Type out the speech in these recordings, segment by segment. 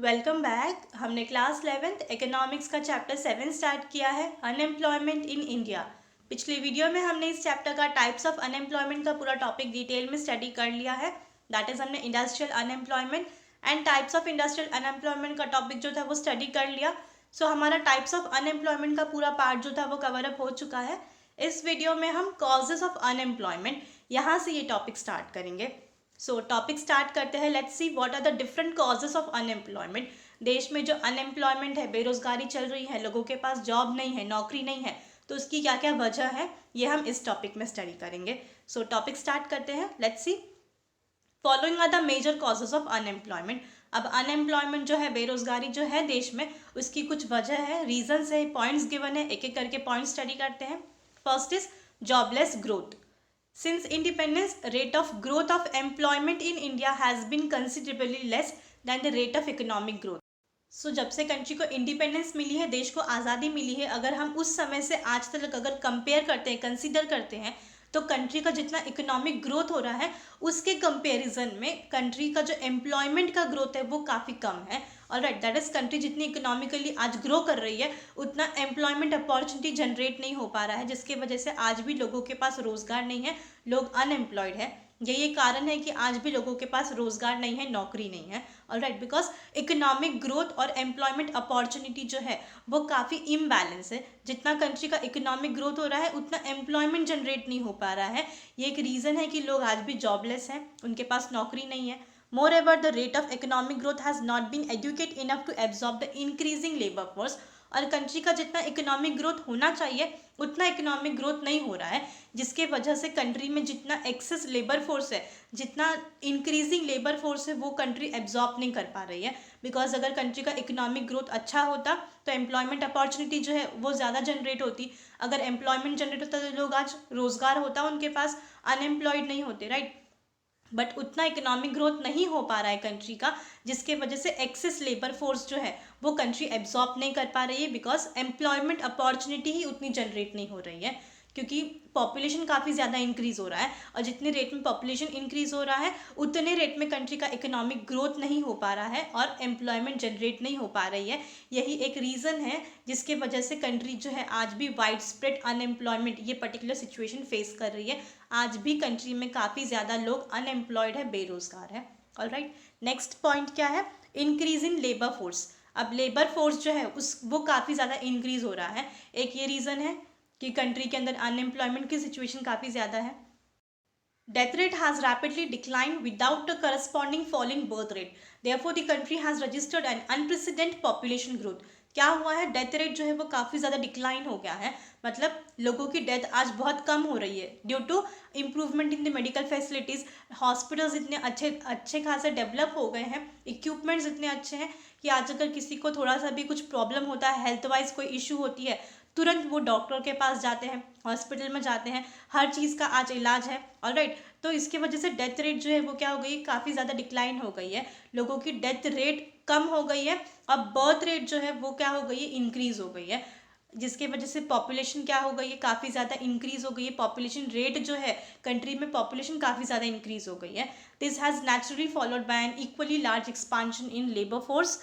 Welcome back. हमने class 11th economics का chapter 7 start किया है, अनएम्प्लॉयमेंट इन इंडिया। पिछले वीडियो में हमने इस चैप्टर का टाइप्स ऑफ अनएम्प्लॉयमेंट का पूरा टॉपिक डिटेल में स्टडी कर लिया है। दैट इज हमने industrial unemployment and types of industrial unemployment का टॉपिक जो था वो स्टडी कर लिया। सो हमारा टाइप्स ऑफ अनएम्प्लॉयमेंट का पूरा पार्ट जो था वो कवर अप हो चुका है। इस वीडियो में हम कॉजेज ऑफ अनएम्प्लॉयमेंट यहाँ से ये टॉपिक स्टार्ट करेंगे। सो टॉपिक स्टार्ट करते हैं। Let's see what are the different causes of unemployment. देश में जो अनएम्प्लॉयमेंट है, बेरोजगारी चल रही है, लोगों के पास जॉब नहीं है, नौकरी नहीं है, तो उसकी क्या क्या वजह है ये हम इस टॉपिक में स्टडी करेंगे। सो टॉपिक स्टार्ट करते हैं। Let's see following are the major causes of unemployment. अब अनएम्प्लॉयमेंट जो है, बेरोजगारी जो है देश में, उसकी कुछ वजह है, रीजंस है, पॉइंट्स गिवन है, एक एक करके पॉइंट स्टडी करते हैं। First is jobless growth. Since independence, rate of growth of employment in India has been considerably less than the rate of economic growth. So जब से कंट्री को इंडिपेंडेंस मिली है, देश को आज़ादी मिली है, अगर हम उस समय से आज तक अगर कंपेयर करते हैं, कंसीडर करते हैं, तो कंट्री का जितना इकोनॉमिक ग्रोथ हो रहा है उसके कंपैरिजन में कंट्री का जो एम्प्लॉयमेंट का ग्रोथ है वो काफ़ी कम है। ऑलराइट, दैट इज कंट्री जितनी इकोनॉमिकली आज ग्रो कर रही है उतना एम्प्लॉयमेंट अपॉर्चुनिटी जनरेट नहीं हो पा रहा है, जिसके वजह से आज भी लोगों के पास रोजगार नहीं है, लोग अनएम्प्लॉयड है। यही कारण है कि आज भी लोगों के पास रोजगार नहीं है, नौकरी नहीं है। ऑलराइट, बिकॉज इकोनॉमिक ग्रोथ और एम्प्लॉयमेंट अपॉर्चुनिटी जो है वो काफ़ी इम्बैलेंस है। जितना कंट्री का इकोनॉमिक ग्रोथ हो रहा है उतना एम्प्लॉयमेंट जनरेट नहीं हो पा रहा है। ये एक रीज़न है कि लोग आज भी जॉबलेस हैं, उनके पास नौकरी नहीं है। Moreover, the rate of economic growth has not been adequate enough to absorb the increasing labor force. और कंट्री का जितना इकोनॉमिक ग्रोथ होना चाहिए उतना इकोनॉमिक ग्रोथ नहीं हो रहा है, जिसके वजह से कंट्री में जितना एक्सेस लेबर फोर्स है, जितना इंक्रीजिंग लेबर फोर्स है, वो कंट्री एब्जॉर्ब नहीं कर पा रही है। बिकॉज अगर कंट्री का इकोनॉमिक ग्रोथ अच्छा होता तो एम्प्लॉयमेंट अपॉर्चुनिटी जो है वो ज़्यादा जनरेट होती। अगर एम्प्लॉयमेंट जनरेट होता तो लोग आज रोजगार होता उनके पास, अनएम्प्लॉयड नहीं होते। राइट, बट उतना इकोनॉमिक ग्रोथ नहीं हो पा रहा है कंट्री का, जिसके वजह से एक्सेस लेबर फोर्स जो है वो कंट्री एब्जॉर्ब नहीं कर पा रही है। बिकॉज एम्प्लॉयमेंट अपॉर्चुनिटी ही उतनी जनरेट नहीं हो रही है, क्योंकि पॉपुलेशन काफ़ी ज़्यादा इंक्रीज हो रहा है, और जितने रेट में पॉपुलेशन इंक्रीज हो रहा है उतने रेट में कंट्री का इकोनॉमिक ग्रोथ नहीं हो पा रहा है और एम्प्लॉयमेंट जनरेट नहीं हो पा रही है। यही एक रीज़न है जिसके वजह से कंट्री जो है आज भी वाइड स्प्रेड अनएम्प्लॉयमेंट ये पर्टिकुलर सिचुएशन फेस कर रही है। आज भी कंट्री में काफ़ी ज़्यादा लोग अनएम्प्लॉयड है, बेरोजगार है। ऑलराइट, नेक्स्ट पॉइंट क्या है? Increase in labour force. अब लेबर फोर्स जो है वो काफ़ी ज़्यादा इंक्रीज हो रहा है। एक ये रीज़न है कि कंट्री के अंदर अनएम्प्लॉयमेंट की सिचुएशन काफ़ी ज़्यादा है। Death rate has rapidly declined without a corresponding fall in birth rate. Therefore, the country has registered an unprecedented population growth. क्या हुआ है? डेथ रेट जो है वो काफ़ी ज़्यादा डिक्लाइन हो गया है, मतलब लोगों की डेथ आज बहुत कम हो रही है due to improvement in the medical facilities. Hospitals इतने अच्छे अच्छे खासे डेवलप हो गए हैं, इक्विपमेंट्स इतने अच्छे हैं कि आज अगर किसी को थोड़ा सा भी कुछ प्रॉब्लम होता है, हेल्थ वाइज कोई इशू होती है, तुरंत वो डॉक्टर के पास जाते हैं, हॉस्पिटल में जाते हैं, हर चीज़ का आज इलाज है। ऑलराइट, तो इसके वजह से डेथ रेट जो है वो क्या हो गई, काफ़ी ज़्यादा डिक्लाइन हो गई है। लोगों की डेथ रेट कम हो गई है, अब बर्थ रेट जो है वो क्या हो गई है, इंक्रीज हो गई है, जिसके वजह से पॉपुलेशन क्या हो गई है, काफ़ी ज़्यादा इंक्रीज हो गई है। पॉपुलेशन रेट जो है कंट्री में, पॉपुलेशन काफ़ी ज़्यादा इंक्रीज हो गई है। This has naturally followed by an equally large expansion in labour force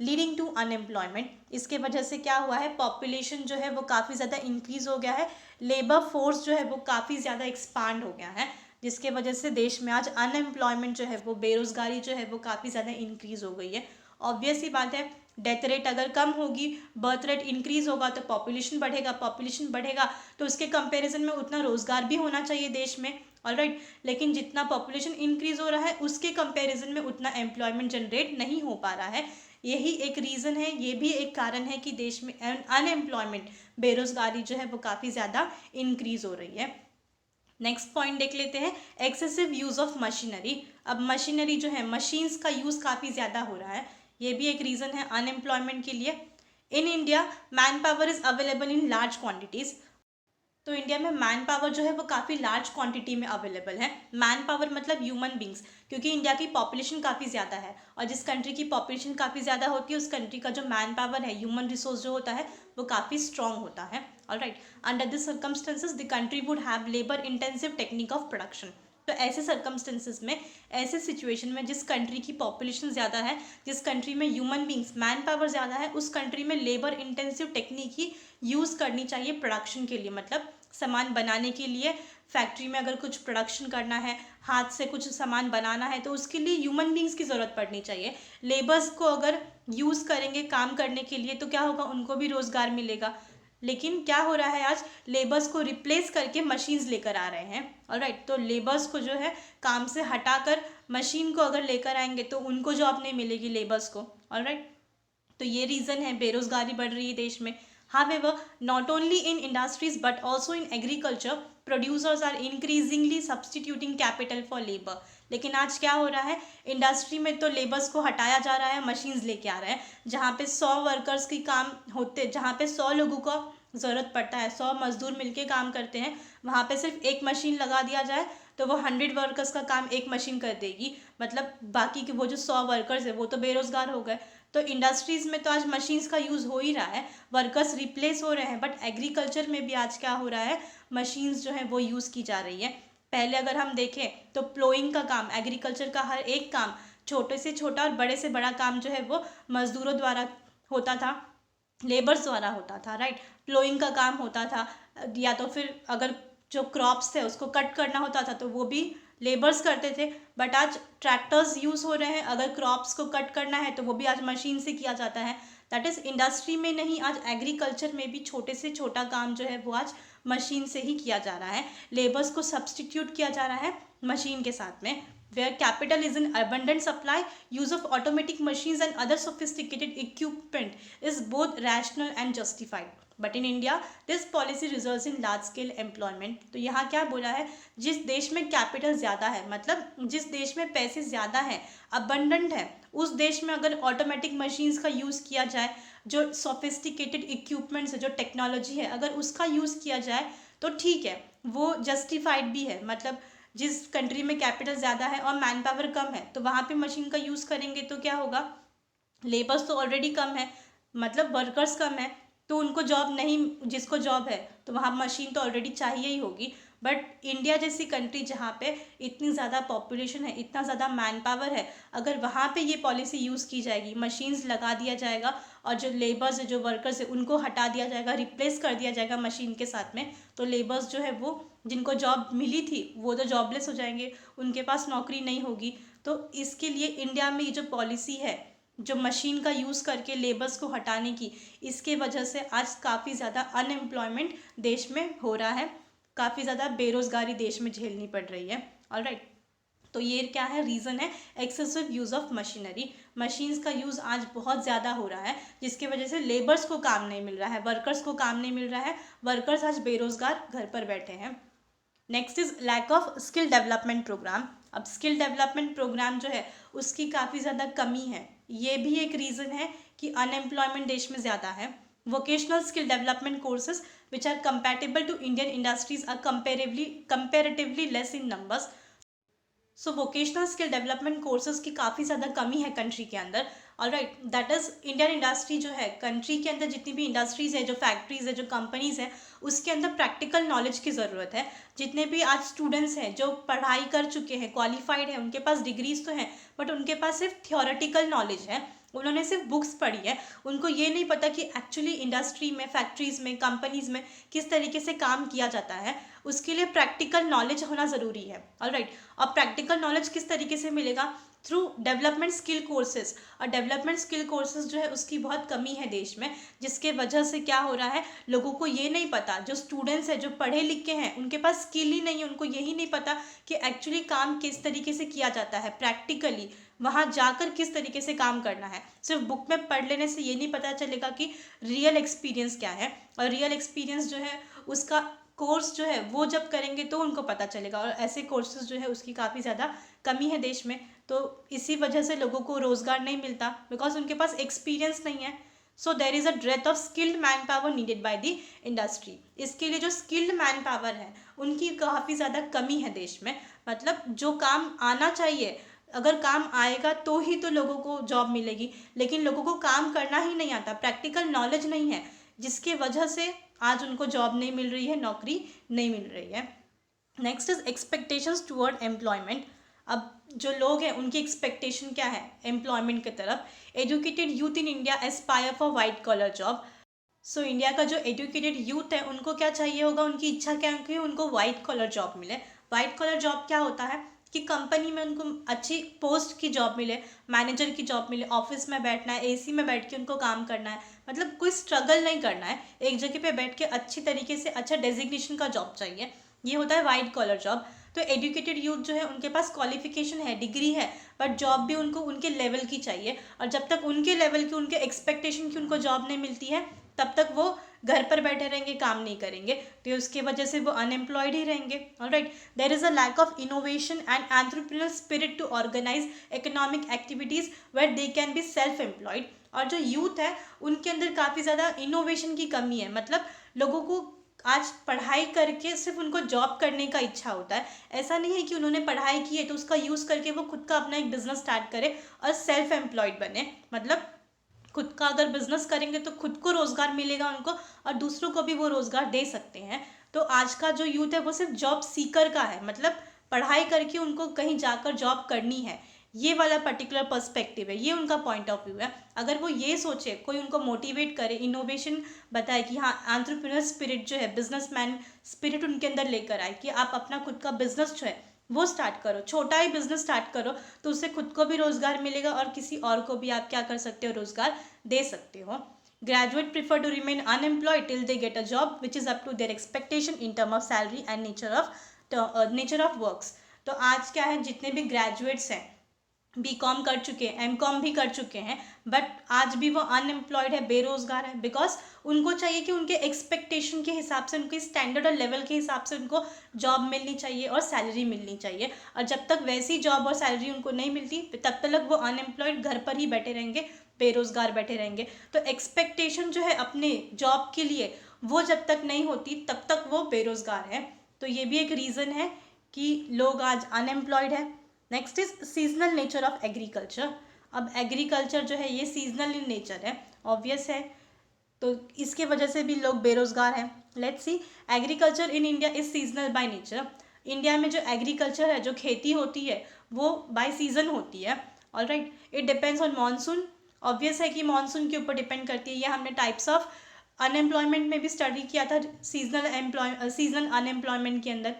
leading to unemployment. इसके वजह से क्या हुआ है, पॉपुलेशन जो है वो काफ़ी ज़्यादा इंक्रीज हो गया है, लेबर फोर्स जो है वो काफ़ी ज़्यादा एक्सपांड हो गया है, जिसके वजह से देश में आज अनएम्प्लॉयमेंट जो है वो, बेरोजगारी जो है वो काफ़ी ज़्यादा इंक्रीज हो गई है। ऑब्वियस ही बात है, डेथ रेट अगर कम होगी, बर्थ रेट इंक्रीज होगा तो पॉपुलेशन बढ़ेगा, पॉपुलेशन बढ़ेगा तो उसके कंपैरिजन में उतना रोजगार भी होना चाहिए देश में। ऑलराइट, लेकिन जितना पॉपुलेशन इंक्रीज हो रहा है उसके कंपैरिजन में उतना एम्प्लॉयमेंट जनरेट नहीं हो पा रहा है। यही एक रीज़न है, ये भी एक कारण है कि देश में अनएम्प्लॉयमेंट, बेरोजगारी जो है वो काफ़ी ज़्यादा इंक्रीज हो रही है। नेक्स्ट पॉइंट देख लेते हैं, एक्सेसिव यूज़ ऑफ मशीनरी। अब मशीनरी जो है, मशीन्स का यूज़ काफ़ी ज़्यादा हो रहा है, ये भी एक रीज़न है अनएम्प्लॉयमेंट के लिए। In India man power is available in large quantities. तो इंडिया में मैन पावर जो है वो काफ़ी लार्ज क्वांटिटी में अवेलेबल है। मैन पावर मतलब ह्यूमन बींग्स, क्योंकि इंडिया की पॉपुलेशन काफ़ी ज़्यादा है, और जिस कंट्री की पॉपुलेशन काफ़ी ज़्यादा होती है उस कंट्री का जो मैन पावर है, ह्यूमन रिसोर्स जो होता है वो काफ़ी स्ट्रॉन्ग होता है। Alright, under this circumstances the country would have labour intensive technique of production. तो ऐसे सर्कमस्टेंसेस में, ऐसे सिचुएशन में जिस कंट्री की पॉपुलेशन ज़्यादा है, जिस कंट्री में ह्यूमन बींग्स मैन पावर ज़्यादा है, उस कंट्री में लेबर इंटेंसिव टेक्निक ही यूज़ करनी चाहिए प्रोडक्शन के लिए। मतलब सामान बनाने के लिए, फैक्ट्री में अगर कुछ प्रोडक्शन करना है, हाथ से कुछ सामान बनाना है, तो उसके लिए ह्यूमन बींग्स की ज़रूरत पड़नी चाहिए। लेबर्स को अगर यूज़ करेंगे काम करने के लिए तो क्या होगा, उनको भी रोज़गार मिलेगा। लेकिन क्या हो रहा है, आज लेबर्स को रिप्लेस करके मशीन्स लेकर आ रहे हैं। ऑलराइट, तो लेबर्स को जो है काम से हटाकर मशीन को अगर लेकर आएंगे तो उनको जॉब नहीं मिलेगी लेबर्स को। ऑलराइट, तो ये रीज़न है बेरोजगारी बढ़ रही है देश में। However, not only in industries but also in agriculture, producers are increasingly substituting capital for labor. लेकिन आज क्या हो रहा है, इंडस्ट्री में तो लेबर्स को हटाया जा रहा है, मशीन्स लेके आ रहे हैं। जहाँ पे 100 वर्कर्स की काम होते, जहाँ पे 100 लोगों को ज़रूरत पड़ता है, 100 मजदूर मिलके काम करते हैं, वहाँ पे सिर्फ एक मशीन लगा दिया जाए तो वो 100 वर्कर्स का काम एक मशीन कर देगी। मतलब बाकी के वो जो 100 वर्कर्स है वो तो बेरोजगार हो गए। तो इंडस्ट्रीज़ में तो आज मशीन्स का यूज़ हो ही रहा है, वर्कर्स रिप्लेस हो रहे हैं, बट एग्रीकल्चर में भी आज क्या हो रहा है, मशीन्स जो है वो यूज़ की जा रही है। पहले अगर हम देखें तो प्लोइंग का काम, एग्रीकल्चर का हर एक काम, छोटे से छोटा और बड़े से बड़ा काम जो है वो मजदूरों द्वारा होता था, लेबर्स द्वारा होता था। राइट, प्लोइंग का काम होता था, या तो फिर अगर जो क्रॉप्स थे उसको कट करना होता था तो वो भी लेबर्स करते थे। बट आज ट्रैक्टर्स यूज़ हो रहे हैं, अगर क्रॉप्स को कट करना है तो वो भी आज मशीन से किया जाता है। दैट इज़ इंडस्ट्री में नहीं, आज एग्रीकल्चर में भी छोटे से छोटा काम जो है वो आज मशीन से ही किया जा रहा है। लेबर्स को सब्सटीट्यूट किया जा रहा है मशीन के साथ में। Where capital is in abundant supply, use of automatic machines and other sophisticated equipment is both rational and justified. But in India, this policy results in large scale employment. तो यहाँ क्या बोला है, जिस देश में कैपिटल ज़्यादा है, मतलब जिस देश में पैसे ज़्यादा हैं, अबंडेंट है, उस देश में अगर ऑटोमेटिक मशीन्स का यूज़ किया जाए, जो सोफिस्टिकेटेड इक्विपमेंट्स है, जो टेक्नोलॉजी है, अगर उसका यूज़ किया जाए तो ठीक है, वो जस्टिफाइड भी है। मतलब जिस कंट्री में कैपिटल ज़्यादा है और मैन पावर कम है तो वहाँ पे मशीन का यूज़ करेंगे तो क्या होगा, लेबर्स तो ऑलरेडी कम है, मतलब वर्कर्स कम है, तो उनको जॉब नहीं, जिसको जॉब है तो वहाँ मशीन तो ऑलरेडी चाहिए ही होगी। बट इंडिया जैसी कंट्री जहाँ पे इतनी ज़्यादा पॉपुलेशन है, इतना ज़्यादा मैन पावर है, अगर वहाँ पे ये पॉलिसी यूज़ की जाएगी, मशीन्स लगा दिया जाएगा और जो लेबर्स है, जो वर्कर्स है, उनको हटा दिया जाएगा, रिप्लेस कर दिया जाएगा मशीन के साथ में, तो लेबर्स जो है वो, जिनको जॉब मिली थी वो तो जॉबलेस हो जाएंगे, उनके पास नौकरी नहीं होगी। तो इसके लिए इंडिया में ये जो पॉलिसी है, जो मशीन का यूज़ करके लेबर्स को हटाने की, इसके वजह से आज काफ़ी ज़्यादा अनएम्प्लॉयमेंट देश में हो रहा है, काफ़ी ज़्यादा बेरोज़गारी देश में झेलनी पड़ रही है। ऑलराइट, तो ये क्या है, रीज़न है excessive use of machinery. Machines का यूज़ आज बहुत ज़्यादा हो रहा है, जिसकी वजह से लेबर्स को काम नहीं मिल रहा है, वर्कर्स को काम नहीं मिल रहा है, वर्कर्स आज बेरोज़गार घर पर बैठे हैं। Next is lack of skill development programme. अब स्किल डेवलपमेंट प्रोग्राम जो है उसकी काफ़ी ज़्यादा कमी है, ये भी एक रीज़न है कि अनएम्प्लॉयमेंट देश में ज़्यादा है। Vocational skill development courses which are compatible to Indian industries are comparatively less in numbers. So vocational skill development courses की काफ़ी ज़्यादा कमी है कंट्री के अंदर। Alright, that is Indian industry जो है, कंट्री के अंदर जितनी भी इंडस्ट्रीज़ है, जो फैक्ट्रीज़ है, जो कंपनीज़ है, उसके अंदर प्रैक्टिकल नॉलेज की ज़रूरत है। जितने भी आज स्टूडेंट्स हैं जो पढ़ाई कर चुके हैं, क्वालिफाइड हैं, उनके पास डिग्रीज तो हैं, बट उनके पास सिर्फ थियोरेटिकल नॉलेज है, उन्होंने सिर्फ बुक्स पढ़ी है, उनको ये नहीं पता कि एक्चुअली इंडस्ट्री में, फैक्ट्रीज़ में, कंपनीज़ में किस तरीके से काम किया जाता है। उसके लिए प्रैक्टिकल नॉलेज होना ज़रूरी है। ऑलराइट, और प्रैक्टिकल नॉलेज किस तरीके से मिलेगा, थ्रू डेवलपमेंट स्किल कोर्सेज। और डेवलपमेंट स्किल कोर्सेज जो है उसकी बहुत कमी है देश में, जिसके वजह से क्या हो रहा है, लोगों को ये नहीं पता, जो स्टूडेंट्स हैं, जो पढ़े लिखे हैं, उनके पास स्किल ही नहीं है, उनको यही नहीं पता कि एक्चुअली काम किस तरीके से किया जाता है, प्रैक्टिकली वहाँ जाकर किस तरीके से काम करना है। सिर्फ बुक में पढ़ लेने से ये नहीं पता चलेगा कि रियल एक्सपीरियंस क्या है, और रियल एक्सपीरियंस जो है उसका कोर्स जो है वो जब करेंगे तो उनको पता चलेगा। और ऐसे कोर्सेज जो है उसकी काफ़ी ज़्यादा कमी है देश में, तो इसी वजह से लोगों को रोज़गार नहीं मिलता, बिकॉज उनके पास एक्सपीरियंस नहीं है। सो देर इज़ अ डेथ of skilled man power needed by the industry. इसके लिए जो स्किल्ड मैन पावर है उनकी काफ़ी ज़्यादा कमी है देश में। मतलब जो काम आना चाहिए, अगर काम आएगा तो ही तो लोगों को जॉब मिलेगी, लेकिन लोगों को काम करना ही नहीं आता, प्रैक्टिकल नॉलेज नहीं है, जिसके वजह से आज उनको जॉब नहीं मिल रही है, नौकरी नहीं मिल रही है। Next is expectations toward employment. अब जो लोग हैं उनकी एक्सपेक्टेशन क्या है एम्प्लॉयमेंट की तरफ। Educated youth in India aspire for white collar job. So India का जो एजुकेटेड यूथ है उनको क्या चाहिए होगा, उनकी इच्छा क्या है कि उनको वाइट कॉलर जॉब मिले। वाइट कॉलर जॉब क्या होता है कि कंपनी में उनको अच्छी पोस्ट की जॉब मिले, मैनेजर की जॉब मिले, ऑफिस में बैठना है, एसी में बैठ के उनको काम करना है, मतलब कोई स्ट्रगल नहीं करना है, एक जगह पे बैठ के अच्छी तरीके से अच्छा डेजिग्नेशन का जॉब चाहिए। ये होता है वाइट कॉलर जॉब। तो एजुकेटेड यूथ जो है उनके पास क्वालिफिकेशन है, डिग्री है, बट जॉब भी उनको उनके लेवल की चाहिए। और जब तक उनके लेवल की, उनके एक्सपेक्टेशन की उनको जॉब नहीं मिलती है तब तक वो घर पर बैठे रहेंगे, काम नहीं करेंगे, तो उसकी वजह से वो अनएम्प्लॉयड ही रहेंगे। Alright, there is a lack of innovation and entrepreneur spirit to organise economic activities where they can be self employed. और जो यूथ है उनके अंदर काफ़ी ज़्यादा इनोवेशन की कमी है, मतलब लोगों को आज पढ़ाई करके सिर्फ उनको जॉब करने का इच्छा होता है। ऐसा नहीं है कि उन्होंने पढ़ाई की है तो उसका यूज़ करके वो खुद का अपना एक बिजनेस स्टार्ट करे और सेल्फ एम्प्लॉयड बने। मतलब खुद का अगर बिजनेस करेंगे तो खुद को रोजगार मिलेगा उनको, और दूसरों को भी वो रोजगार दे सकते हैं। तो आज का जो यूथ है वो सिर्फ जॉब सीकर का है, मतलब पढ़ाई करके उनको कहीं जाकर जॉब करनी है, ये वाला पर्टिकुलर पर्सपेक्टिव है, ये उनका पॉइंट ऑफ व्यू है। अगर वो ये सोचे, कोई उनको मोटिवेट करे, इनोवेशन बताए कि हाँ एंटरप्रेन्योर स्पिरिट जो है, बिजनेसमैन स्पिरिट उनके अंदर लेकर आए कि आप अपना खुद का बिजनेस जो है वो स्टार्ट करो, छोटा ही बिजनेस स्टार्ट करो, तो उससे खुद को भी रोजगार मिलेगा और किसी और को भी आप क्या कर सकते हो, रोजगार दे सकते हो। Graduate prefer to remain unemployed till they get a job which is up to their expectation in term of salary and nature of works. तो आज क्या है, जितने भी ग्रेजुएट्स हैं, बीकॉम कर चुके हैं, एमकॉम भी कर चुके हैं, बट आज भी वो अनएम्प्लॉयड है, बेरोजगार है, बिकॉज उनको चाहिए कि उनके एक्सपेक्टेशन के हिसाब से, उनके स्टैंडर्ड और लेवल के हिसाब से उनको जॉब मिलनी चाहिए और सैलरी मिलनी चाहिए। और जब तक वैसी जॉब और सैलरी उनको नहीं मिलती तब तक वो अनएम्प्लॉयड घर पर ही बैठे रहेंगे, बेरोजगार बैठे रहेंगे। तो एक्सपेक्टेशन जो है अपने जॉब के लिए वो जब तक नहीं होती तब तक वो बेरोजगार है। तो ये भी एक रीज़न है कि लोग आज अनएम्प्लॉयड है। Next is seasonal nature of agriculture. अब एग्रीकल्चर जो है ये सीजनल इन नेचर है, ऑब्वियस है, तो इसके वजह से भी लोग बेरोजगार हैं। Let's C, agriculture in India is seasonal by nature. India में जो एग्रीकल्चर है, जो खेती होती है, वो बाय सीजन होती है। Alright, it depends on monsoon. Obvious है कि मानसून के ऊपर डिपेंड करती है। ये हमने टाइप्स ऑफ अनएम्प्लॉयमेंट में भी स्टडी किया था, सीजनल अनएम्प्लॉयमेंट के अंदर,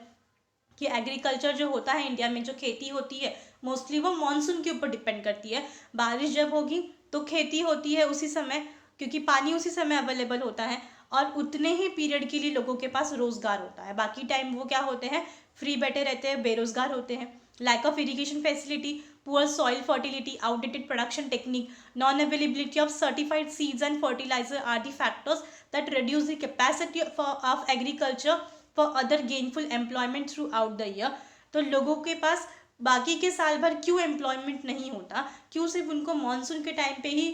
कि एग्रीकल्चर जो होता है इंडिया में, जो खेती होती है, मोस्टली वो मानसून के ऊपर डिपेंड करती है। बारिश जब होगी तो खेती होती है उसी समय, क्योंकि पानी उसी समय अवेलेबल होता है, और उतने ही पीरियड के लिए लोगों के पास रोजगार होता है। बाकी टाइम वो क्या होते हैं, फ्री बैठे रहते हैं, बेरोजगार होते हैं। Lack of irrigation facility, poor soil fertility, outdated production technique, non availability of certified seeds and fertiliser are the factors that reduce the capacity of agriculture for other gainful employment throughout the year. तो लोगों के पास बाकी के साल भर क्यों employment नहीं होता, क्यों सिर्फ उनको मानसून के टाइम पे ही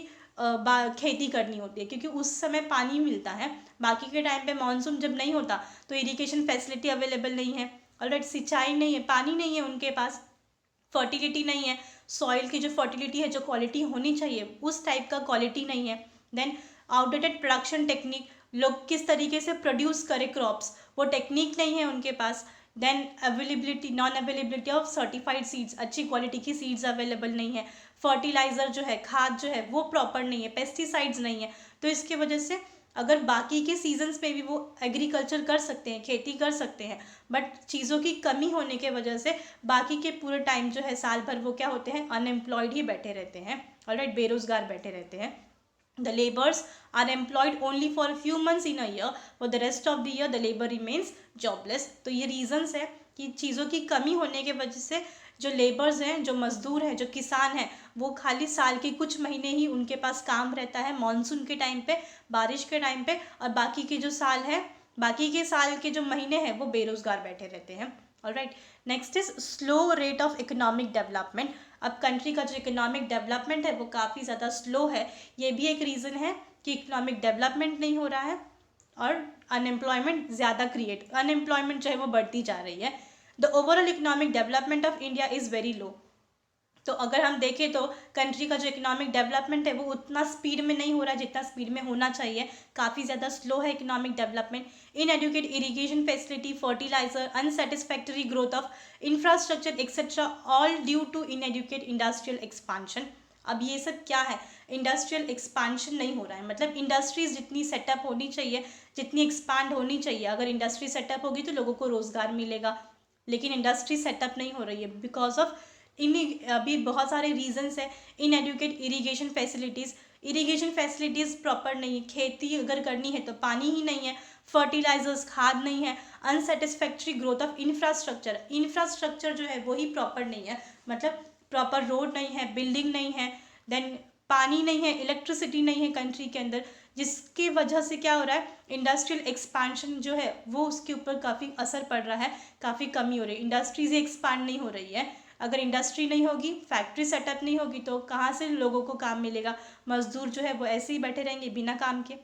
खेती करनी होती है, क्योंकि उस समय पानी मिलता है। बाकी के टाइम पे मानसून जब नहीं होता तो इरिगेशन फैसिलिटी अवेलेबल नहीं है, ऑलराइट, सिंचाई नहीं है, पानी नहीं है उनके पास, फर्टिलिटी नहीं है, सॉइल की जो फर्टिलिटी है, जो क्वालिटी होनी चाहिए उस टाइप का क्वालिटी नहीं है। देन आउटडेटेड प्रोडक्शन टेक्निक, लोग किस तरीके से प्रोड्यूस करें क्रॉप्स, वो टेक्निक नहीं है उनके पास। Then availability, non availability of certified seeds, अच्छी क्वालिटी की सीड्स अवेलेबल नहीं है। फर्टिलाइजर जो है, खाद जो है वो प्रॉपर नहीं है, पेस्टिसाइड्स नहीं है। तो इसकी वजह से अगर बाकी के सीजन्स में भी वो एग्रीकल्चर कर सकते हैं, खेती कर सकते हैं, बट चीज़ों की कमी होने के वजह से बाकी के पूरे टाइम जो है, साल भर, वो क्या होते हैं, अनएम्प्लॉयड ही बैठे रहते हैं, ऑलराइट, बेरोजगार बैठे रहते हैं। The laborers are employed only for a few months in a year. For the rest of the year, the labor remains jobless. तो ये reasons है कि चीज़ों की कमी होने के वजह से जो लेबर्स हैं, जो मजदूर हैं, जो किसान हैं, वो खाली साल के कुछ महीने ही उनके पास काम रहता है, मानसून के टाइम पे, बारिश के टाइम पे, और बाकी के जो साल है, बाकी के साल के जो महीने हैं वो बेरोजगार बैठे रहते हैं। Alright, next is slow rate of economic development. अब कंट्री का जो इकोनॉमिक डेवलपमेंट है वो काफ़ी ज़्यादा स्लो है, ये भी एक रीज़न है कि इकोनॉमिक डेवलपमेंट नहीं हो रहा है और अनएम्प्लॉयमेंट ज़्यादा अनएम्प्लॉयमेंट जो है वो बढ़ती जा रही है। The overall economic development of India is very low. तो अगर हम देखें तो कंट्री का जो इकोनॉमिक डेवलपमेंट है वो उतना स्पीड में नहीं हो रहा है जितना स्पीड में होना चाहिए, काफ़ी ज़्यादा स्लो है economic development. Inadequate irrigation facility, fertiliser, unsatisfactory growth of infrastructure etcetera, all due to inadequate industrial expansion. अब ये सब क्या है, इंडस्ट्रियल एक्सपांशन नहीं हो रहा है, मतलब इंडस्ट्रीज जितनी सेटअप होनी चाहिए, जितनी एक्सपांड होनी चाहिए, अगर इंडस्ट्री सेटअप होगी तो लोगों को रोजगार मिलेगा, लेकिन इंडस्ट्री सेटअप नहीं हो रही है बिकॉज ऑफ अभी बहुत सारे रीजंस है। इनएडुकेट इरिगेशन फैसिलिटीज़ प्रॉपर नहीं है, खेती अगर करनी है तो पानी ही नहीं है, फर्टिलाइजर्स खाद नहीं है, अनसेटिस्फैक्ट्री ग्रोथ ऑफ इंफ्रास्ट्रक्चर जो है वही प्रॉपर नहीं है, मतलब प्रॉपर रोड नहीं है, बिल्डिंग नहीं है, देन पानी नहीं है, इलेक्ट्रिसिटी नहीं है कंट्री के अंदर, जिसकी वजह से क्या हो रहा है, इंडस्ट्रियल एक्सपांशन जो है वो उसके ऊपर काफ़ी असर पड़ रहा है, काफ़ी कमी हो रही है, इंडस्ट्रीज एक्सपांड नहीं हो रही है। अगर इंडस्ट्री नहीं होगी, फैक्ट्री सेटअप नहीं होगी तो कहाँ से लोगों को काम मिलेगा, मजदूर जो है वो ऐसे ही बैठे रहेंगे बिना काम के।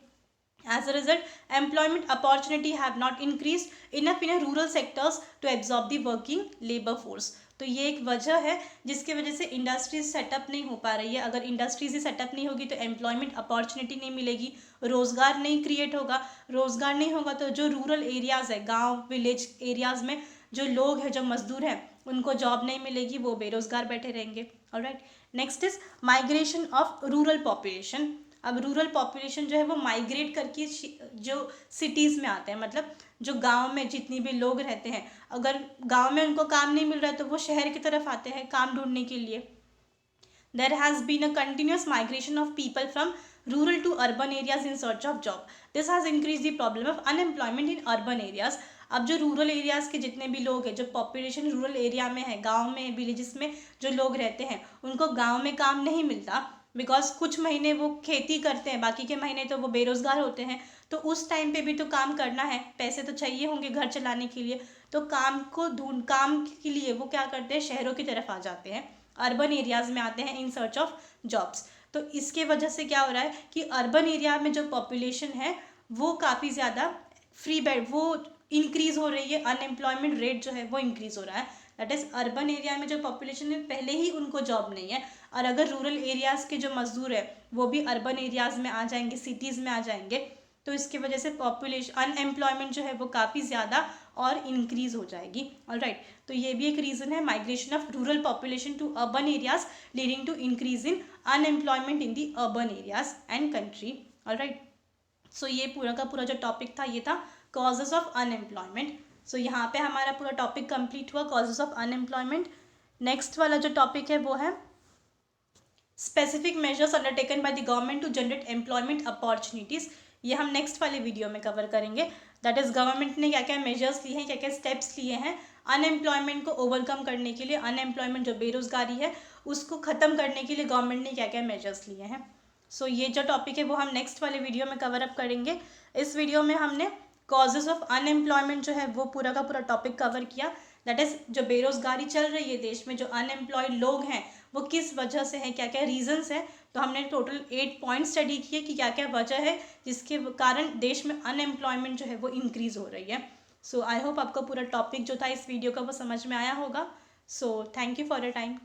As a result, employment opportunity have not increased enough in rural sectors to absorb the working labor force. तो ये एक वजह है जिसकी वजह से इंडस्ट्रीज सेटअप नहीं हो पा रही है। अगर इंडस्ट्रीज ही सेटअप नहीं होगी तो एम्प्लॉयमेंट अपॉर्चुनिटी नहीं मिलेगी, रोजगार नहीं क्रिएट होगा, रोजगार नहीं होगा तो जो रूरल एरियाज है, गांव विलेज एरियाज में जो लोग हैं, जो मजदूर हैं, उनको जॉब नहीं मिलेगी, वो बेरोजगार बैठे रहेंगे। Alright, next is migration of rural population. अब रूरल पॉपुलेशन जो है वो माइग्रेट करके जो सिटीज़ में आते हैं, मतलब जो गांव में जितनी भी लोग रहते हैं, अगर गांव में उनको काम नहीं मिल रहा है तो वो शहर की तरफ आते हैं काम ढूंढने के लिए। There has been a continuous migration of people from rural to urban areas in search of job. This has increase the problem of unemployment in urban areas. अब जो रूरल एरियाज़ के जितने भी लोग हैं, जो पॉपुलेशन रूरल एरिया में है, गांव में, विलेजेस में जो लोग रहते हैं, उनको गांव में काम नहीं मिलता बिकॉज कुछ महीने वो खेती करते हैं, बाकी के महीने तो वो बेरोजगार होते हैं। तो उस टाइम पे भी तो काम करना है, पैसे तो चाहिए होंगे घर चलाने के लिए, तो काम के लिए वो क्या करते हैं, शहरों की तरफ आ जाते हैं, अर्बन एरियाज में आते हैं इन सर्च ऑफ जॉब्स। तो इसके वजह से क्या हो रहा है कि अर्बन एरिया में जो पॉपुलेशन है वो काफ़ी ज़्यादा वो इंक्रीज हो रही है, अनएम्प्लॉयमेंट रेट जो है वो इंक्रीज हो रहा है। दैट इज़ अर्बन एरिया में जो पॉपुलेशन है पहले ही उनको जॉब नहीं है, और अगर रूरल एरियाज़ के जो मजदूर है वो भी अर्बन एरियाज़ में आ जाएंगे, सिटीज़ में आ जाएंगे, तो इसकी वजह से पॉपुलेशन अनएम्प्लॉयमेंट जो है वो काफ़ी ज़्यादा और इंक्रीज हो जाएगी। ऑलराइट, तो ये भी एक रीज़न है, migration of rural population to urban areas leading to increase in unemployment in the urban areas and country. Alright, so ये पूरा का पूरा जो टॉपिक था ये था कॉजेज ऑफ अनएम्प्लॉयमेंट। सो यहाँ पे हमारा पूरा टॉपिक कंप्लीट हुआ, कॉजेज ऑफ अनएम्प्लॉयमेंट। नेक्स्ट वाला जो टॉपिक है वो है specific measures undertaken by the government to generate employment opportunities. ये हम नेक्स्ट वाले वीडियो में कवर करेंगे। दैट इज़ गवर्नमेंट ने क्या क्या मेजर्स लिए हैं, क्या क्या स्टेप्स लिए हैं अनएम्प्लॉयमेंट को ओवरकम करने के लिए, अनएम्प्लॉयमेंट जो बेरोजगारी है उसको ख़त्म करने के लिए गवर्नमेंट ने क्या क्या मेजर्स लिए हैं। सो ये जो टॉपिक है वो हम नेक्स्ट वाले वीडियो में कवर अप करेंगे। इस वीडियो में हमने कॉजेज ऑफ अनएम्प्लॉयमेंट जो है वो पूरा का पूरा टॉपिक कवर किया। दैट इज़ जो बेरोजगारी चल रही है देश में, जो अनएम्प्लॉयड लोग हैं वो किस वजह से हैं, क्या क्या रीजंस हैं। तो हमने टोटल 8 पॉइंट स्टडी किए कि क्या क्या वजह है जिसके कारण देश में अनएम्प्लॉयमेंट जो है वो इंक्रीज हो रही है। सो आई होप आपको पूरा टॉपिक जो था इस वीडियो का वो समझ में आया होगा। So thank you for your time.